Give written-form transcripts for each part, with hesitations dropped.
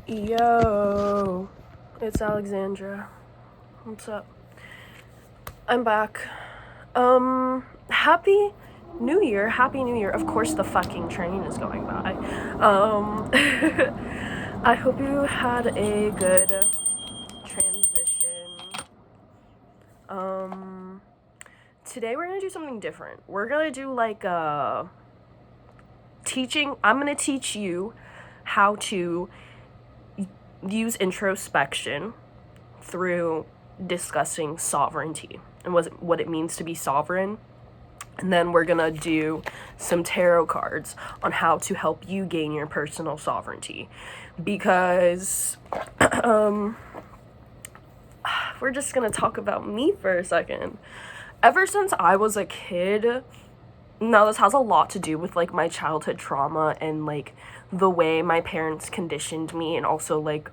Yo, it's Alexandra. What's up? I'm back. Happy New Year. Happy New Year. Of course the fucking train is going by. I hope you had a good transition. Today we're gonna do something different. We're gonna do like teaching. I'm gonna teach you how to use introspection through discussing sovereignty and what it means to be sovereign. And then we're gonna do some tarot cards on how to help you gain your personal sovereignty, because we're just gonna talk about me for a second. Ever since I was a kid, now this has a lot to do with like my childhood trauma and like the way my parents conditioned me, and also like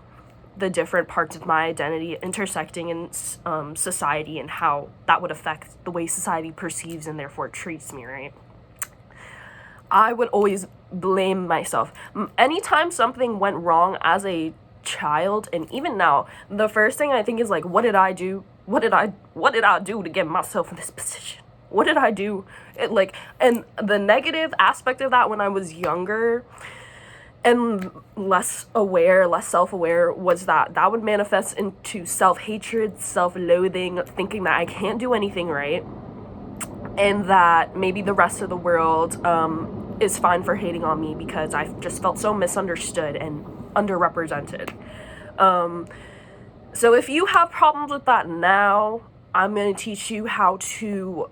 the different parts of my identity intersecting in society and how that would affect the way society perceives and therefore treats me, right? I would always blame myself. Anytime something went wrong as a child, and even now, the first thing I think is like, what did I do? What did I do to get myself in this position? What did I do? And the negative aspect of that when I was younger and less self-aware, was that would manifest into self-hatred, self-loathing, thinking that I can't do anything right, and that maybe the rest of the world is fine for hating on me because I just felt so misunderstood and underrepresented. So if you have problems with that now, I'm going to teach you how to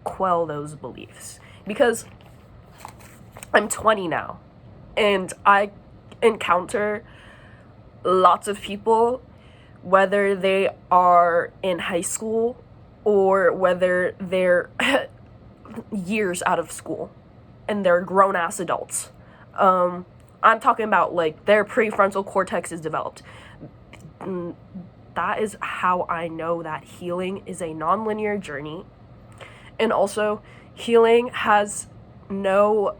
quell those beliefs, because I'm 20 now, and I encounter lots of people, whether they are in high school or whether they're years out of school and they're grown-ass adults. I'm talking about like their prefrontal cortex is developed. That is how I know that healing is a non-linear journey. And also, healing has no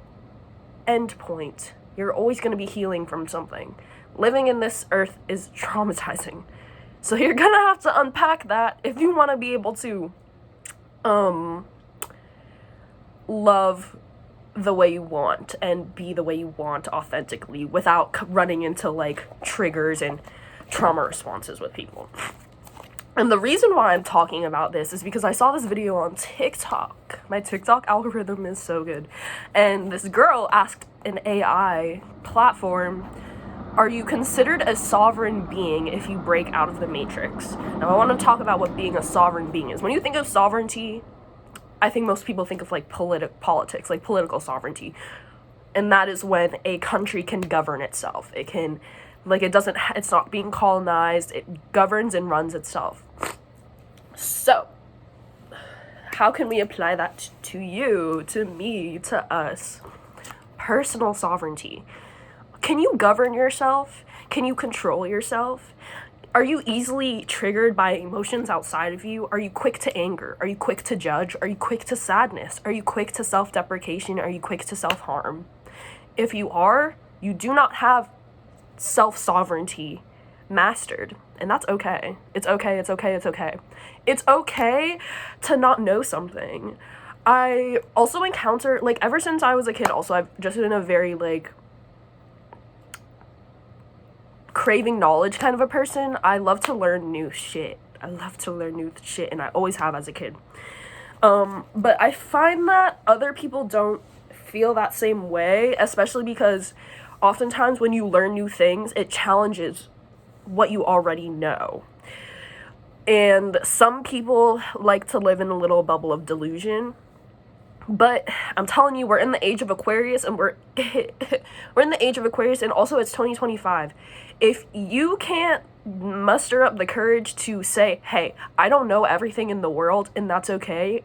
end point. You're always going to be healing from something. Living in this earth is traumatizing. So you're going to have to unpack that if you want to be able to love the way you want and be the way you want authentically without running into like triggers and trauma responses with people. And the reason why I'm talking about this is because I saw this video on TikTok. My TikTok algorithm is so good. And this girl asked an AI platform, are you considered a sovereign being if you break out of the matrix? Now I want to talk about what being a sovereign being is. When you think of sovereignty, I think most people think of like politics, like political sovereignty. And that is when a country can govern itself. It can, like, it's not being colonized, it governs and runs itself. So, how can we apply that to you, to me, to us? Personal sovereignty. Can you govern yourself? Can you control yourself? Are you easily triggered by emotions outside of you? Are you quick to anger? Are you quick to judge? Are you quick to sadness? Are you quick to self-deprecation? Are you quick to self-harm? If you are, you do not have self-sovereignty mastered, and that's okay. It's okay. It's okay to not know something. I also encounter, like, ever since I was a kid, also I've just been a very like craving knowledge kind of a person. I love to learn new shit, and I always have as a kid. But I find that other people don't feel that same way, especially because oftentimes when you learn new things, it challenges what you already know. And some people like to live in a little bubble of delusion. But I'm telling you, we're in the age of Aquarius, and we're in the age of Aquarius, and also it's 2025. If you can't muster up the courage to say, hey, I don't know everything in the world, and that's okay,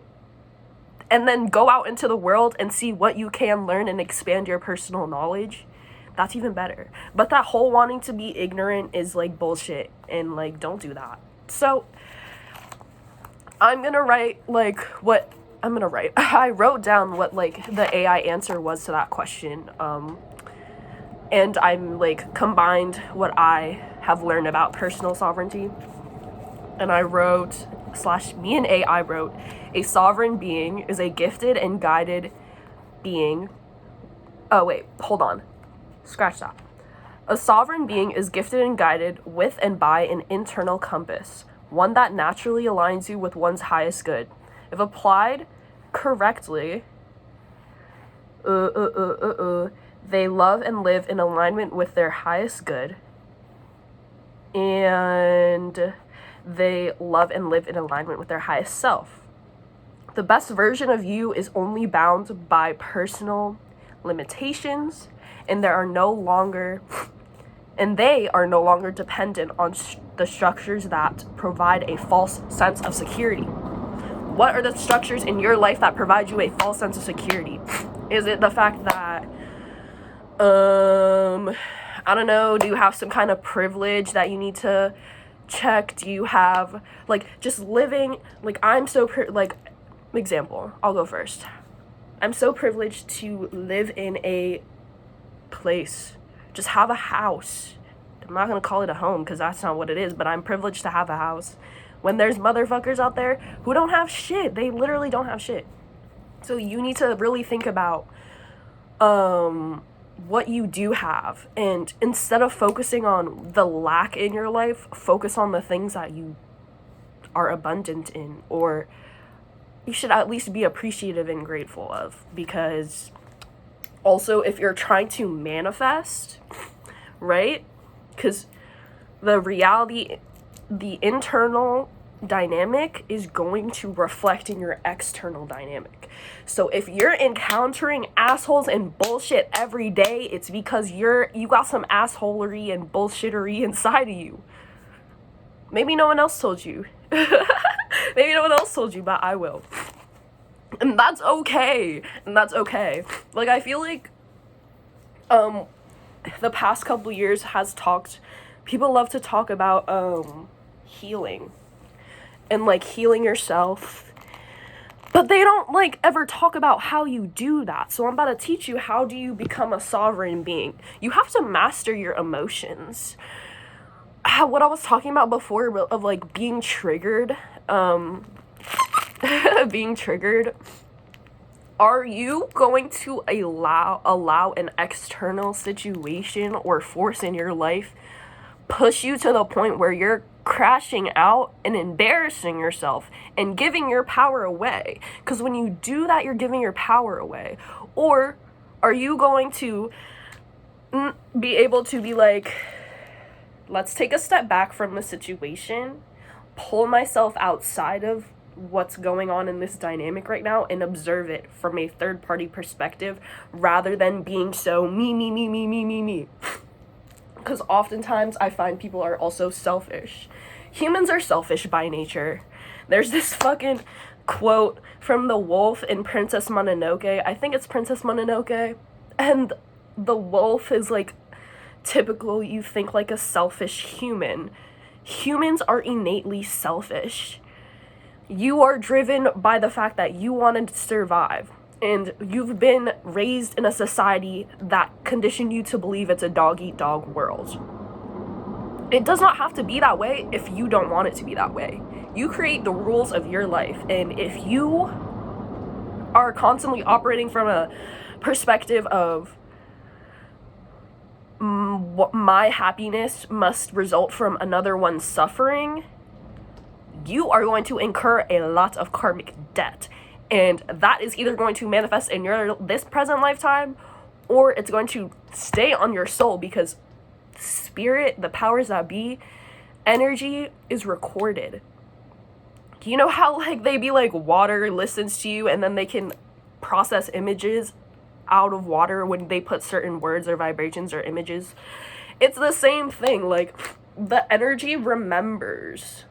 and then go out into the world and see what you can learn and expand your personal knowledge, that's even better. But that whole wanting to be ignorant is like bullshit, and like, don't do that. So I'm gonna write like what I wrote down what like the AI answer was to that question. and I'm like combined what I have learned about personal sovereignty, and I wrote / me and AI wrote, a sovereign being is a gifted and guided being. Oh wait, hold on, scratch that. A sovereign being is gifted and guided with and by an internal compass, one that naturally aligns you with one's highest good. If applied correctly, they love and live in alignment with their highest good, and they love and live in alignment with their highest self. The best version of you is only bound by personal limitations, and they are no longer dependent on the structures that provide a false sense of security. What are the structures in your life that provide you a false sense of security? Is it the fact that, I don't know, do you have some kind of privilege that you need to check? Do you have, like, just living, like, example, I'll go first. I'm so privileged to live in a place, just have a house. I'm not going to call it a home because that's not what it is, but I'm privileged to have a house. When there's motherfuckers out there who don't have shit, they literally don't have shit. So you need to really think about what you do have, and instead of focusing on the lack in your life, focus on the things that you are abundant in, or you should at least be appreciative and grateful of. Because also, if you're trying to manifest, right? Because the reality, the internal dynamic is going to reflect in your external dynamic. So if you're encountering assholes and bullshit every day, it's because you got some assholery and bullshittery inside of you. Maybe no one else told you. Maybe no one else told you, but I will. And that's okay. Like, I feel like the past couple years people love to talk about healing and like healing yourself, but they don't like ever talk about how you do that. So I'm about to teach you, how do you become a sovereign being? You have to master your emotions. What I was talking about before of like being triggered, are you going to allow an external situation or force in your life push you to the point where you're crashing out and embarrassing yourself and giving your power away? Because when you do that, you're giving your power away. Or are you going to be able to be like, let's take a step back from the situation, pull myself outside of what's going on in this dynamic right now and observe it from a third-party perspective, rather than being so me. Because oftentimes I find people are also selfish. Humans are selfish by nature. There's this fucking quote from the wolf in Princess Mononoke. I think it's Princess Mononoke. And the wolf is like typical, you think like a selfish human. Humans are innately selfish. You are driven by the fact that you want to survive. And you've been raised in a society that conditioned you to believe it's a dog-eat-dog world. It does not have to be that way if you don't want it to be that way. You create the rules of your life. And if you are constantly operating from a perspective of my happiness must result from another one's suffering, you are going to incur a lot of karmic debt. And that is either going to manifest in this present lifetime, or it's going to stay on your soul, because spirit, the powers that be, energy is recorded. You know how like they be like water listens to you and then they can process images out of water when they put certain words or vibrations or images? It's the same thing. Like, the energy remembers.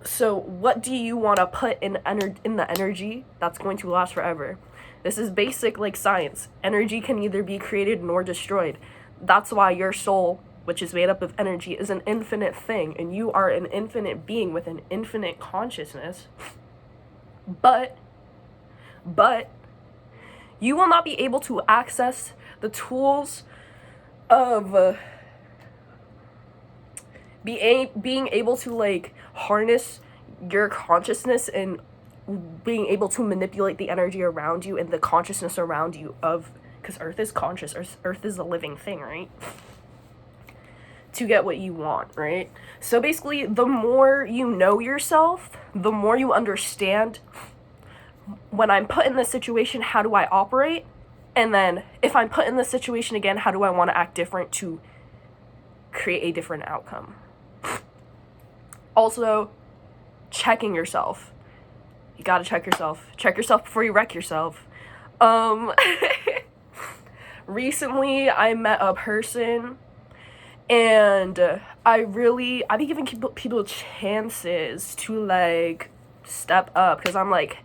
So what do you want to put in the energy that's going to last forever? This is basic like science. Energy can neither be created nor destroyed. That's why your soul, which is made up of energy, is an infinite thing, and you are an infinite being with an infinite consciousness. But you will not be able to access the tools of being able to like harness your consciousness and being able to manipulate the energy around you and the consciousness around you of, because Earth is conscious, Earth is a living thing, right? To get what you want, right? So basically, the more you know yourself, the more you understand, when I'm put in this situation, how do I operate? And then if I'm put in this situation again, how do I want to act different to create a different outcome? Also, checking yourself. You gotta check yourself. Check yourself before you wreck yourself. Recently, I met a person, and I be giving people chances to, like, step up, because I'm like,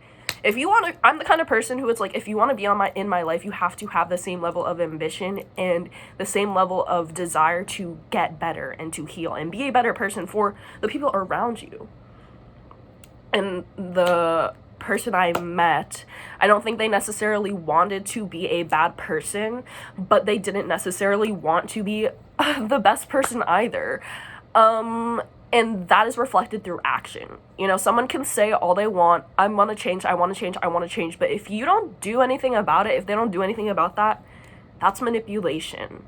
if you want to, I'm the kind of person who, it's like, if you want to be in my life, you have to have the same level of ambition and the same level of desire to get better and to heal and be a better person for the people around you. And the person I met, I don't think they necessarily wanted to be a bad person, but they didn't necessarily want to be the best person either. And that is reflected through action. You know, someone can say all they want, I want to change, but if you don't do anything about it, if they don't do anything about that, that's manipulation.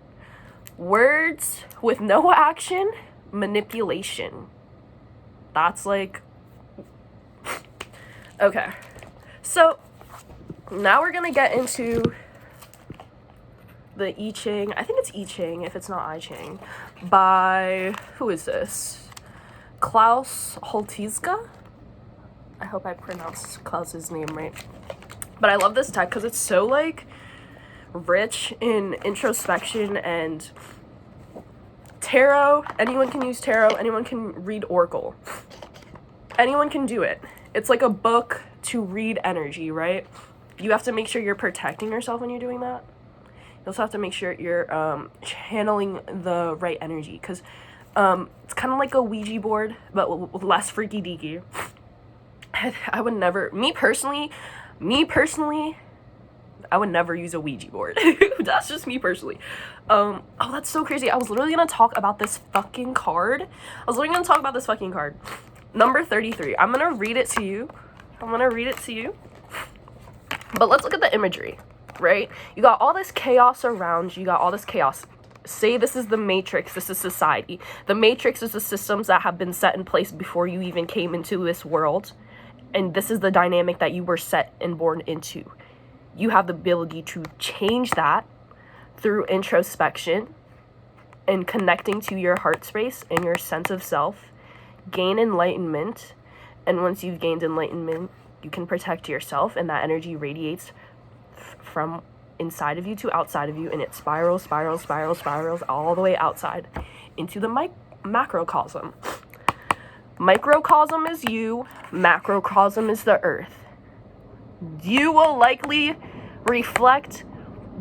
Words with no action, manipulation. That's like... Okay. So, now we're gonna get into the I Ching. I think it's I Ching, if it's not I Ching, by... who is this? Klaus Holtizka? I hope I pronounced Klaus's name right. But I love this deck because it's so, like, rich in introspection and tarot. Anyone can use tarot. Anyone can read Oracle. Anyone can do it. It's like a book to read energy, right? You have to make sure you're protecting yourself when you're doing that. You also have to make sure you're channeling the right energy, because it's kind of like a Ouija board, but with less freaky deaky. I would never, me personally, I would never use a Ouija board. That's just me personally. Oh, that's so crazy. I was literally gonna talk about this fucking card. Number 33. I'm gonna read it to you. But let's look at the imagery, right? You got all this chaos around you. Say this is the Matrix, this is society. The Matrix is the systems that have been set in place before you even came into this world. And this is the dynamic that you were set and born into. You have the ability to change that through introspection and connecting to your heart space and your sense of self. Gain enlightenment. And once you've gained enlightenment, you can protect yourself, and that energy radiates from inside of you to outside of you, and it spirals all the way outside into the macrocosm. Microcosm is you, macrocosm is the earth. You will likely reflect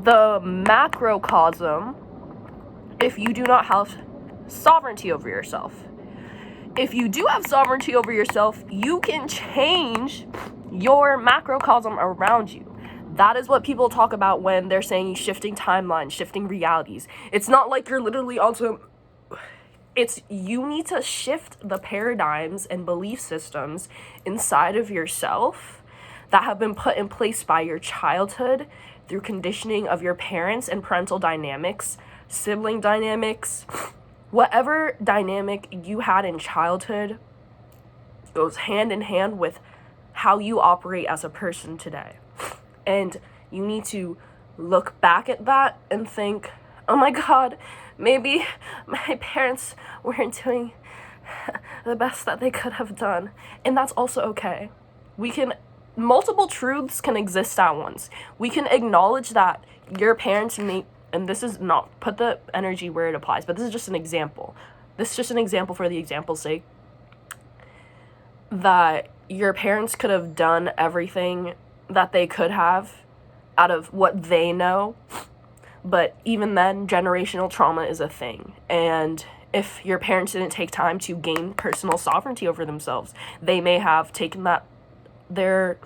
the macrocosm if you do not have sovereignty over yourself. If you do have sovereignty over yourself, you can change your macrocosm around you. That is what people talk about when they're saying shifting timelines, shifting realities. It's not like you're literally also... It's you need to shift the paradigms and belief systems inside of yourself that have been put in place by your childhood through conditioning of your parents and parental dynamics, sibling dynamics. Whatever dynamic you had in childhood goes hand in hand with how you operate as a person today. And you need to look back at that and think, oh my God, maybe my parents weren't doing the best that they could have done. And that's also okay. Multiple truths can exist at once. We can acknowledge that your parents and this is not, put the energy where it applies, but this is just an example. This is just an example for the example's sake. That your parents could have done everything that they could have out of what they know, but even then, generational trauma is a thing. And if your parents didn't take time to gain personal sovereignty over themselves, they may have taken their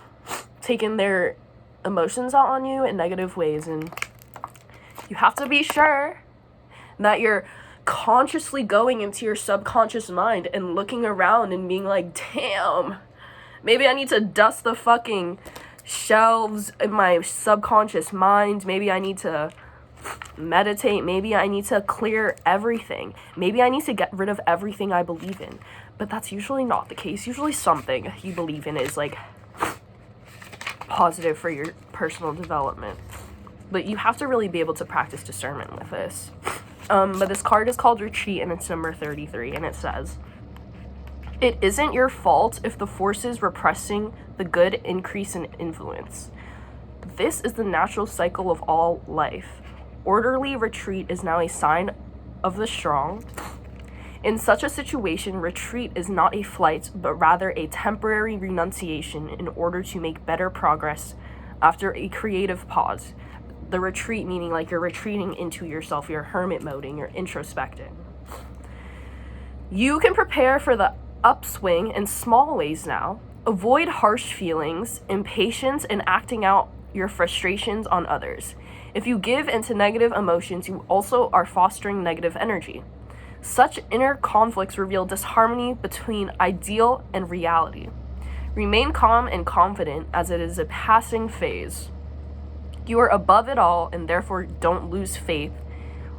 emotions out on you in negative ways. And you have to be sure that you're consciously going into your subconscious mind and looking around and being like, damn, maybe I need to dust the fucking shelves in my subconscious mind. Maybe I need to meditate. Maybe I need to clear everything. Maybe I need to get rid of everything I believe in. But that's usually not the case. Usually something you believe in is like positive for your personal development. But you have to really be able to practice discernment with this. But this card is called Retreat, and it's number 33, and it says, "It isn't your fault if the forces repressing the good increase in influence. This is the natural cycle of all life. Orderly retreat is now a sign of the strong. In such a situation, retreat is not a flight, but rather a temporary renunciation in order to make better progress after a creative pause." The retreat meaning like you're retreating into yourself, you're hermit moding, you're introspecting. "You can prepare for the upswing in small ways now. Avoid harsh feelings, impatience, and acting out your frustrations on others. If you give into negative emotions, you also are fostering negative energy. Such inner conflicts reveal disharmony between ideal and reality. Remain calm and confident as it is a passing phase. You are above it all and therefore don't lose faith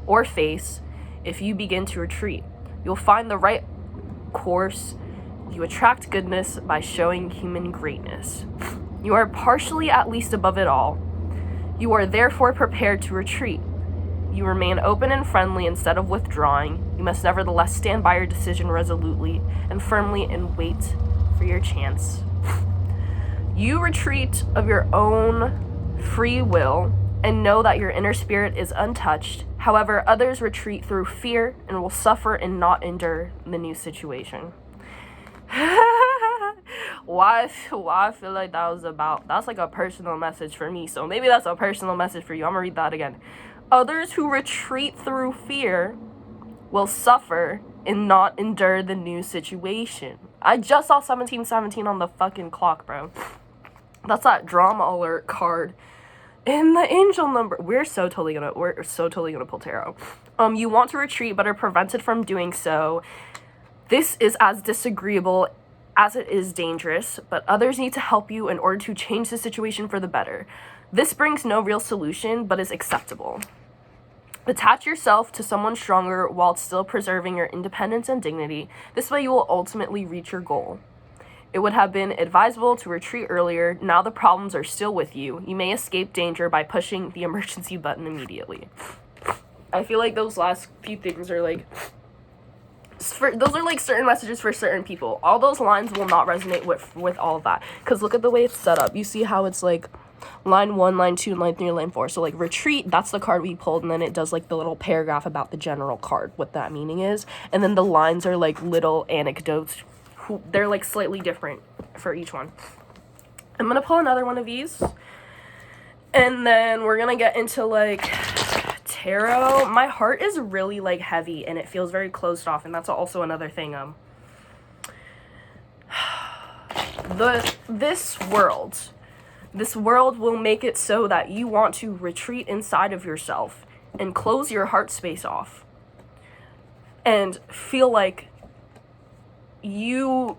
or face if you begin to retreat. You'll find the right course. You attract goodness by showing human greatness. You are partially at least above it all. You are therefore prepared to retreat. You remain open and friendly instead of withdrawing. You must nevertheless stand by your decision resolutely and firmly and wait for your chance. You retreat of your own free will and know that your inner spirit is untouched. However, others retreat through fear and will suffer and not endure the new situation." Why I feel like that's like a personal message for me, so maybe that's a personal message for you. I'm gonna read that again. "Others who retreat through fear will suffer and not endure the new situation." I just saw 1717 on the fucking clock, bro. That's that drama alert card in the angel number. We're so totally gonna pull tarot. You want to retreat but are prevented from doing so. This is as disagreeable as it is dangerous, but others need to help you in order to change the situation for the better. This brings no real solution, but is acceptable. Attach yourself to someone stronger while still preserving your independence and dignity. This way you will ultimately reach your goal. It would have been advisable to retreat earlier. Now the problems are still with you. You may escape danger by pushing the emergency button immediately. I feel like those last few things are like, those are like certain messages for certain people. All those lines will not resonate with all of that. Because look at the way it's set up. You see how it's like line 1, line 2, line 3, line 4. So like retreat, that's the card we pulled, and then it does like the little paragraph about the general card, what that meaning is. And then the lines are like little anecdotes. They're like slightly different for each one. I'm gonna pull another one of these, and then we're gonna get into like tarot. My heart is really like heavy and it feels very closed off, and that's also another thing. This world will make it so that you want to retreat inside of yourself and close your heart space off and feel like you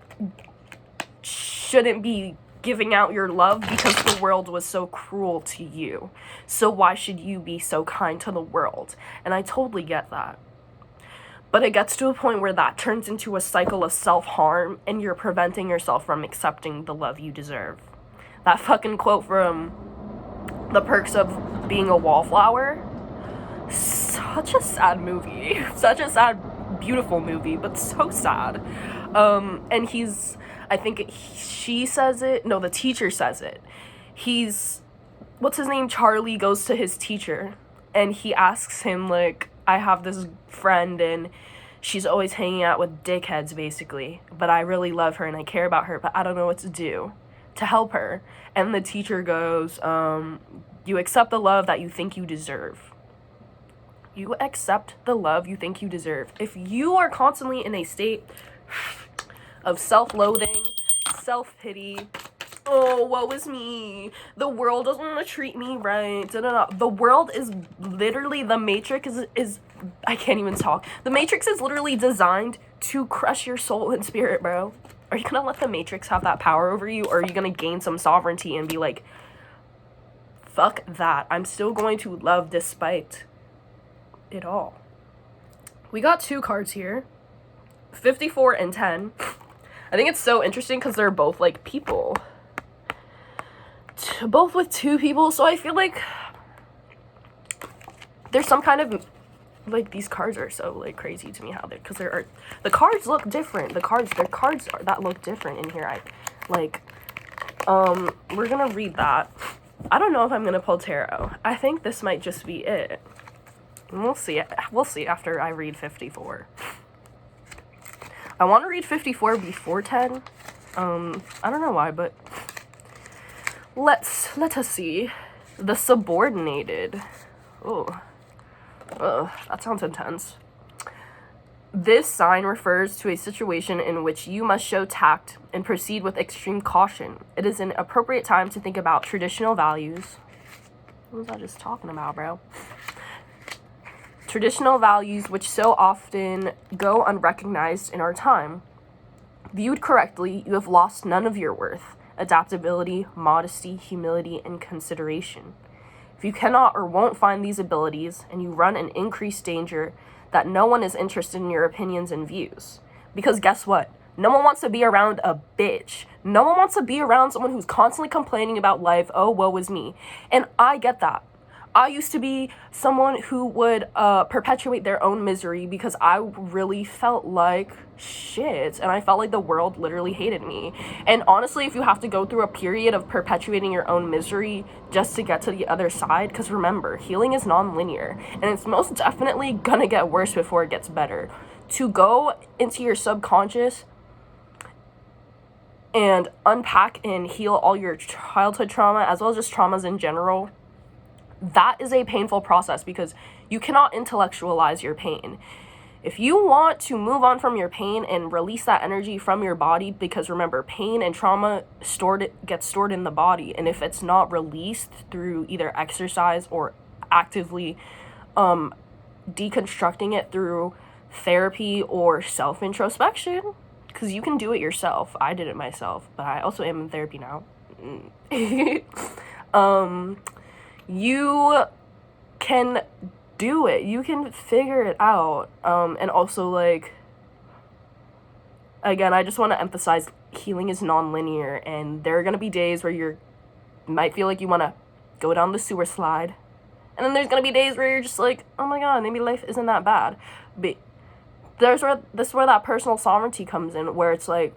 shouldn't be giving out your love because the world was so cruel to you. So why should you be so kind to the world? And I totally get that. But it gets to a point where that turns into a cycle of self-harm and you're preventing yourself from accepting the love you deserve. That fucking quote from The Perks of Being a Wallflower. Such a sad movie. Such a sad, beautiful movie, but so sad. And she says it, no, the teacher says it. What's his name? Charlie goes to his teacher and he asks him, like, I have this friend and she's always hanging out with dickheads, basically, but I really love her and I care about her, but I don't know what to do to help her. And the teacher goes, you accept the love that you think you deserve. You accept the love you think you deserve. If you are constantly in a state of self-loathing, self-pity, oh, woe is me, the world doesn't want to treat me right, the world is literally, the Matrix is I can't even talk. The Matrix is literally designed to crush your soul and spirit, bro. Are you gonna let the Matrix have that power over you, or are you gonna gain some sovereignty and be like, fuck that, I'm still going to love despite it all? We got 2 cards here, 54 and 10. I think it's so interesting because they're both, like, people. Both with 2 people, so I feel like there's some kind of, like, these cards are so, like, crazy to me how they're, because there are, the cards look different. They're cards that look different in here. We're gonna read that. I don't know if I'm gonna pull tarot. I think this might just be it. And we'll see. We'll see after I read 54. I want to read 54 before 10. I don't know why, but let us see. The subordinated. Oh, that sounds intense. This sign refers to a situation in which you must show tact and proceed with extreme caution. It is an appropriate time to think about traditional values. What was I just talking about, bro? Traditional values which so often go unrecognized in our time. Viewed correctly, you have lost none of your worth: adaptability, modesty, humility, and consideration. If you cannot or won't find these abilities, and you run an increased danger that no one is interested in your opinions and views. Because guess what? No one wants to be around a bitch. No one wants to be around someone who's constantly complaining about life. Oh, woe is me. And I get that. I used to be someone who would perpetuate their own misery because I really felt like shit, and I felt like the world literally hated me. And honestly, if you have to go through a period of perpetuating your own misery just to get to the other side, because remember, healing is non-linear, and it's most definitely gonna get worse before it gets better. To go into your subconscious and unpack and heal all your childhood trauma, as well as just traumas in general, that is a painful process because you cannot intellectualize your pain. If you want to move on from your pain and release that energy from your body, because remember, pain and trauma gets stored in the body, and if it's not released through either exercise or actively deconstructing it through therapy or self-introspection, because you can do it yourself. I did it myself, but I also am in therapy now. You can do it. You can figure it out. And also, like, again, I just want to emphasize healing is non-linear, and there are going to be days where you might feel like you want to go down the sewer slide. And then there's going to be days where you're just like, oh my god, maybe life isn't that bad. But this is where that personal sovereignty comes in, where it's like,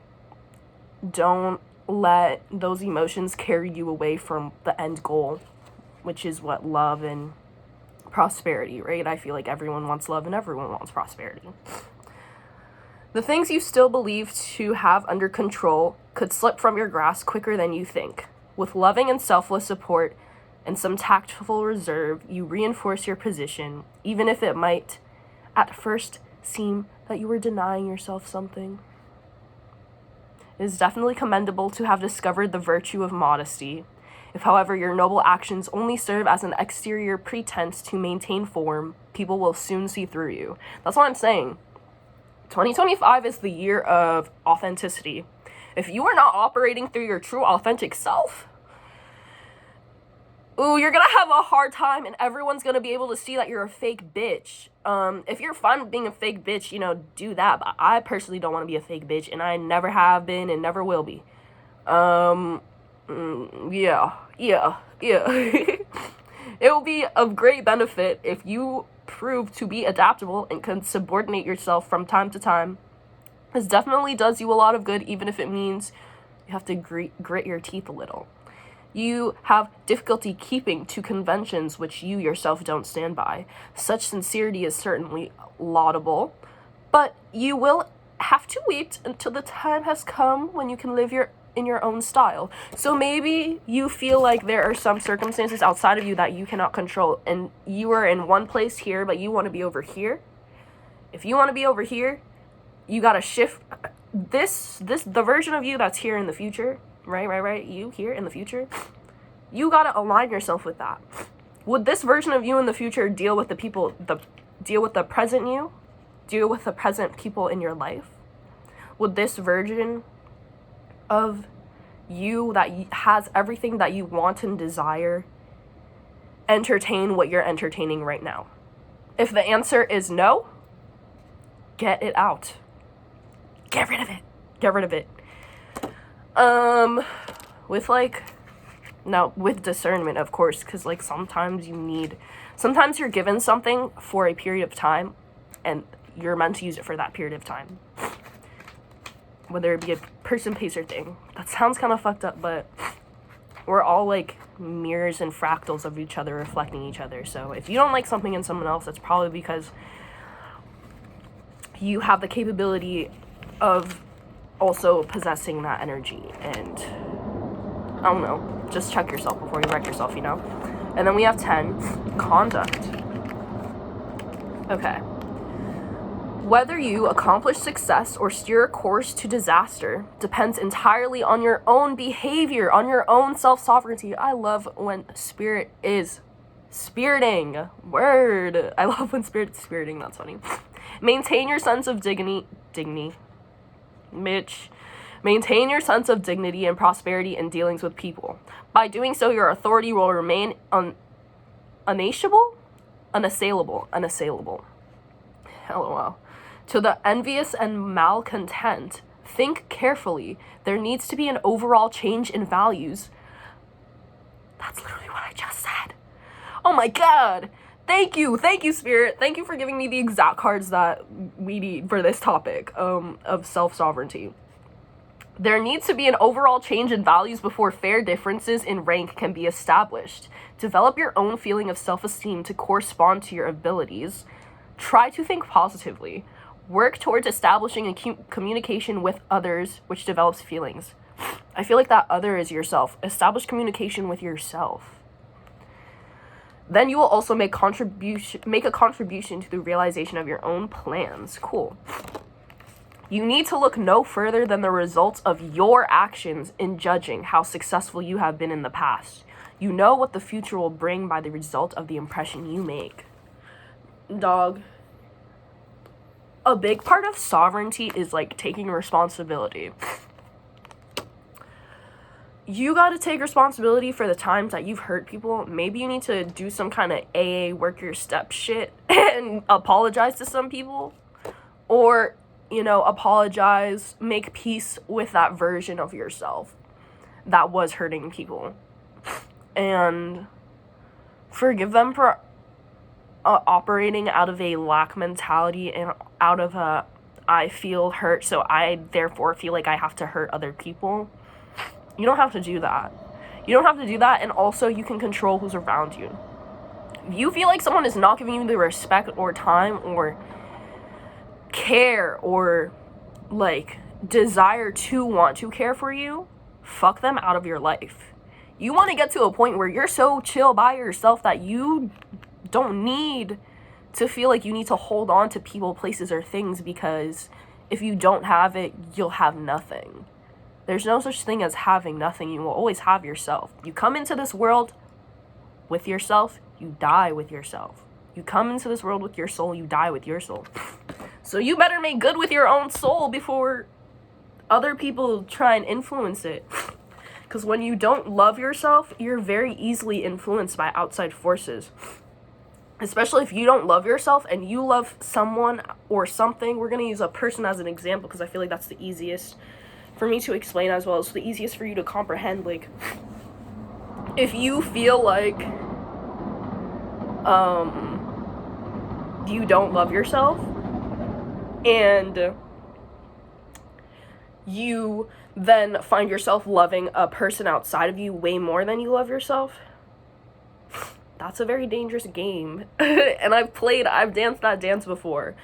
don't let those emotions carry you away from the end goal, which is what? Love and prosperity, right? I feel like everyone wants love and everyone wants prosperity. The things you still believe to have under control could slip from your grasp quicker than you think. With loving and selfless support and some tactful reserve, you reinforce your position, even if it might at first seem that you were denying yourself something. It is definitely commendable to have discovered the virtue of modesty. If, however, your noble actions only serve as an exterior pretense to maintain form, people will soon see through you. That's what I'm saying. 2025 is the year of authenticity. If you are not operating through your true authentic self, you're gonna have a hard time, and everyone's gonna be able to see that you're a fake bitch. If you're fine with being a fake bitch, do that. But I personally don't want to be a fake bitch, and I never have been and never will be. Yeah. It will be of great benefit if you prove to be adaptable and can subordinate yourself from time to time. This definitely does you a lot of good, even if it means you have to grit your teeth a little. You have difficulty keeping to conventions which you yourself don't stand by. Such sincerity is certainly laudable, but you will have to wait until the time has come when you can live in your own style. So maybe you feel like there are some circumstances outside of you that you cannot control, and you are in one place here, but you want to be over here. If you want to be over here, you got to shift the version of you that's here in the future, right, you here in the future, you got to align yourself with that. Would this version of you in the future deal with the deal with the present you, deal with the present people in your life? Would this version of you that has everything that you want and desire entertain what you're entertaining right now? If the answer is no, get it out. Get rid of it. Get rid of it. With discernment, of course, because like sometimes you're given something for a period of time and you're meant to use it for that period of time. Whether it be a person, place, or thing. That sounds kind of fucked up, but we're all like mirrors and fractals of each other reflecting each other. So if you don't like something in someone else, that's probably because you have the capability of also possessing that energy. And I don't know, just check yourself before you wreck yourself, you know? And then we have 10, conduct. Okay. Whether you accomplish success or steer a course to disaster depends entirely on your own behavior, on your own self-sovereignty. I love when spirit is spiriting. Word. I love when spirit is spiriting. That's funny. Maintain your sense of dignity. Maintain your sense of dignity and prosperity in dealings with people. By doing so, your authority will remain unassailable. LOL. To the envious and malcontent, think carefully. There needs to be an overall change in values. That's literally what I just said. Oh my god. Thank you, Spirit. Thank you for giving me the exact cards that we need for this topic of self-sovereignty. There needs to be an overall change in values before fair differences in rank can be established. Develop your own feeling of self-esteem to correspond to your abilities. Try to think positively. Work towards establishing a communication with others, which develops feelings. I feel like that other is yourself. Establish communication with yourself. Then you will also make a contribution to the realization of your own plans. Cool. You need to look no further than the results of your actions in judging how successful you have been in the past. You know what the future will bring by the result of the impression you make. Dog. A big part of sovereignty is like taking responsibility. You gotta take responsibility for the times that you've hurt people. Maybe you need to do some kind of AA work your step shit and apologize to some people. Or, you know, apologize, make peace with that version of yourself that was hurting people. And forgive them for operating out of a lack mentality and out of a I feel hurt, so I therefore feel like I have to hurt other people. You don't have to do that. You don't have to do that, and also you can control who's around you. If you feel like someone is not giving you the respect or time or care or like desire to want to care for you, fuck them out of your life. You want to get to a point where you're so chill by yourself that you don't need to feel like you need to hold on to people, places, or things, because if you don't have it, you'll have nothing. There's no such thing as having nothing. You will always have yourself. You come into this world with yourself, you die with yourself. You come into this world with your soul, you die with your soul. So you better make good with your own soul before other people try and influence it. Because when you don't love yourself, you're very easily influenced by outside forces. Especially if you don't love yourself and you love someone or something. We're going to use a person as an example because I feel like that's the easiest for me to explain, as well as the easiest for you to comprehend. Like, if you feel like you don't love yourself and you then find yourself loving a person outside of you way more than you love yourself, that's a very dangerous game. And I've danced that dance before.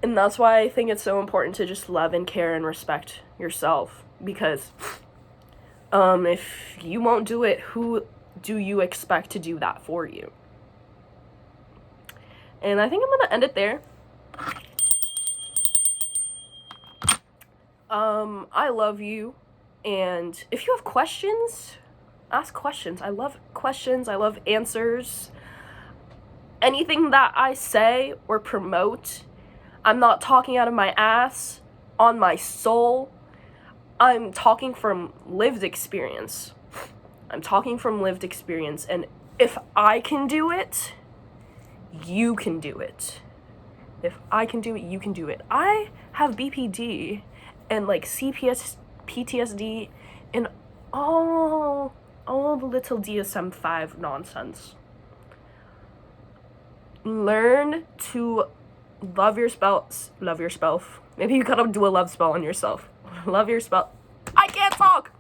And that's why I think it's so important to just love and care and respect yourself. Because if you won't do it, who do you expect to do that for you? And I think I'm going to end it there. I love you. And if you have questions, ask questions. I love questions. I love answers. anything that I say or promote, I'm not talking out of my ass, on my soul. I'm talking from lived experience. I'm talking from lived experience, and if I can do it, you can do it. If I can do it, you can do it. I have BPD and like PTSD and all the little DSM-5 nonsense. Learn to love yourself. Maybe you gotta do a love spell on yourself. Love yourself. I can't talk.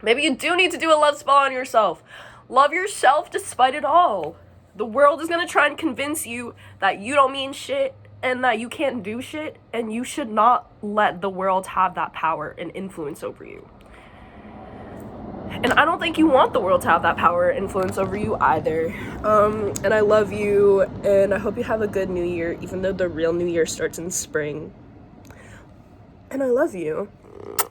Maybe you do need to do a love spell on yourself. Love yourself despite it all. The world is gonna try and convince you that you don't mean shit and that you can't do shit, and you should not let the world have that power and influence over you. And I don't think you want the world to have that power and influence over you either. And I love you, and I hope you have a good new year, even though the real new year starts in spring. And I love you.